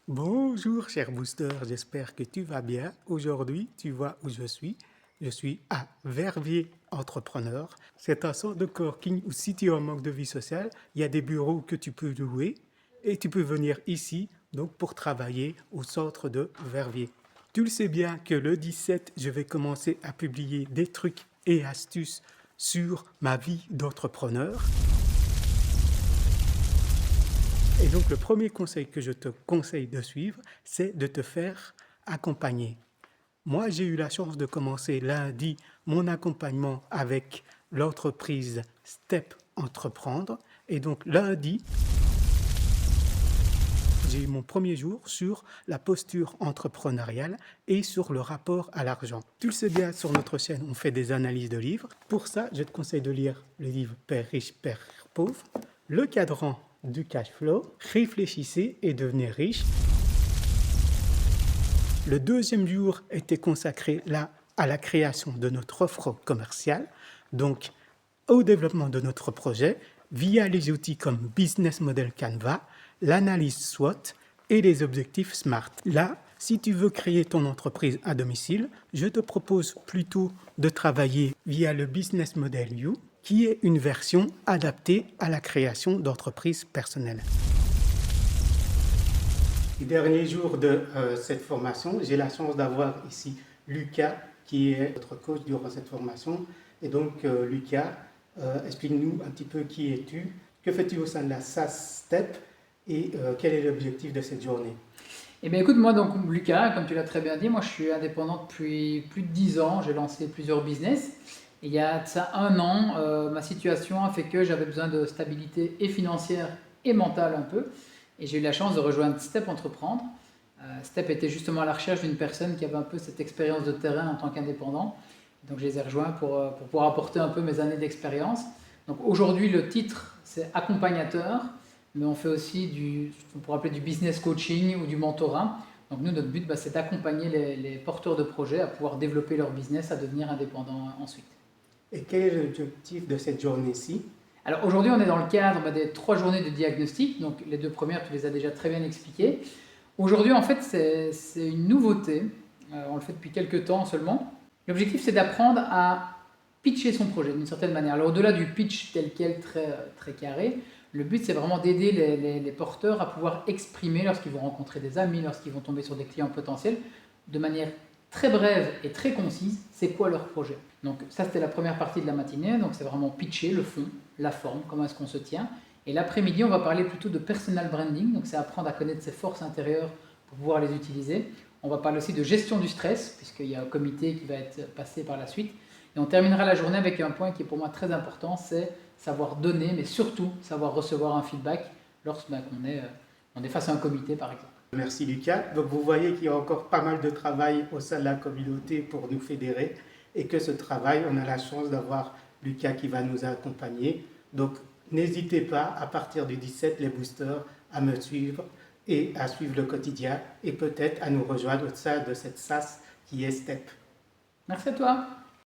Bonjour cher booster, j'espère que tu vas bien. Aujourd'hui, tu vois où je suis. Je suis à Verviers Entrepreneur. C'est un centre de coworking où si tu es en manque de vie sociale, il y a des bureaux que tu peux louer et tu peux venir ici donc pour travailler au centre de Verviers. Tu le sais bien que le 17, je vais commencer à publier des trucs et astuces sur ma vie d'entrepreneur. Et donc le premier conseil que je te conseille de suivre, c'est de te faire accompagner. Moi, j'ai eu la chance de commencer lundi mon accompagnement avec l'entreprise Step Entreprendre. Et donc lundi, j'ai eu mon premier jour sur la posture entrepreneuriale et sur le rapport à l'argent. Tu le sais bien, sur notre chaîne, on fait des analyses de livres. Pour ça, je te conseille de lire le livre Père riche, Père pauvre, le cadran du cash flow, réfléchissez et devenez riche. Le deuxième jour était consacré là à la création de notre offre commerciale, donc au développement de notre projet via les outils comme Business Model Canva, l'analyse SWOT et les objectifs SMART. Là, si tu veux créer ton entreprise à domicile, je te propose plutôt de travailler via le Business Model You, qui est une version adaptée à la création d'entreprises personnelles. Le dernier jour de cette formation, j'ai la chance d'avoir ici Lucas, qui est notre coach durant cette formation. Et donc, Lucas, explique-nous un petit peu qui es-tu, que fais-tu au sein de la SaaS Step et quel est l'objectif de cette journée? Eh bien écoute, moi donc Lucas, comme tu l'as très bien dit, moi je suis indépendant depuis plus de 10 ans, j'ai lancé plusieurs business. Et il y a de ça un an, ma situation a fait que j'avais besoin de stabilité et financière et mentale un peu. Et j'ai eu la chance de rejoindre Step Entreprendre. Step était justement à la recherche d'une personne qui avait un peu cette expérience de terrain en tant qu'indépendant. Donc je les ai rejoints pour pouvoir apporter un peu mes années d'expérience. Donc aujourd'hui le titre c'est accompagnateur, mais on fait aussi ce qu'on pourrait appeler du business coaching ou du mentorat. Donc nous, notre but, c'est d'accompagner les porteurs de projets à pouvoir développer leur business, à devenir indépendants ensuite. Et quel est l'objectif de cette journée-ci? Alors aujourd'hui, on est dans le cadre des 3 journées de diagnostic. Donc les 2 premières, tu les as déjà très bien expliquées. Aujourd'hui, en fait, c'est une nouveauté. On le fait depuis quelques temps seulement. L'objectif, c'est d'apprendre à pitcher son projet d'une certaine manière. Alors au-delà du pitch tel quel, très carré, le but, c'est vraiment d'aider les porteurs à pouvoir exprimer lorsqu'ils vont rencontrer des amis, lorsqu'ils vont tomber sur des clients potentiels, de manière très brève et très concise, c'est quoi leur projet. Donc ça, c'était la première partie de la matinée. Donc c'est vraiment pitcher le fond, la forme, comment est-ce qu'on se tient. Et l'après-midi, on va parler plutôt de personal branding. Donc c'est apprendre à connaître ses forces intérieures pour pouvoir les utiliser. On va parler aussi de gestion du stress, puisqu'il y a un comité qui va être passé par la suite. Et on terminera la journée avec un point qui est pour moi très important, c'est savoir donner, mais surtout savoir recevoir un feedback lorsqu'on est face à un comité, par exemple. Merci Lucas. Donc vous voyez qu'il y a encore pas mal de travail au sein de la communauté pour nous fédérer et que ce travail, on a la chance d'avoir Lucas qui va nous accompagner. Donc n'hésitez pas à partir du 17 les boosters à me suivre et à suivre le quotidien et peut-être à nous rejoindre au sein de cette SaaS qui est Step. Merci à toi.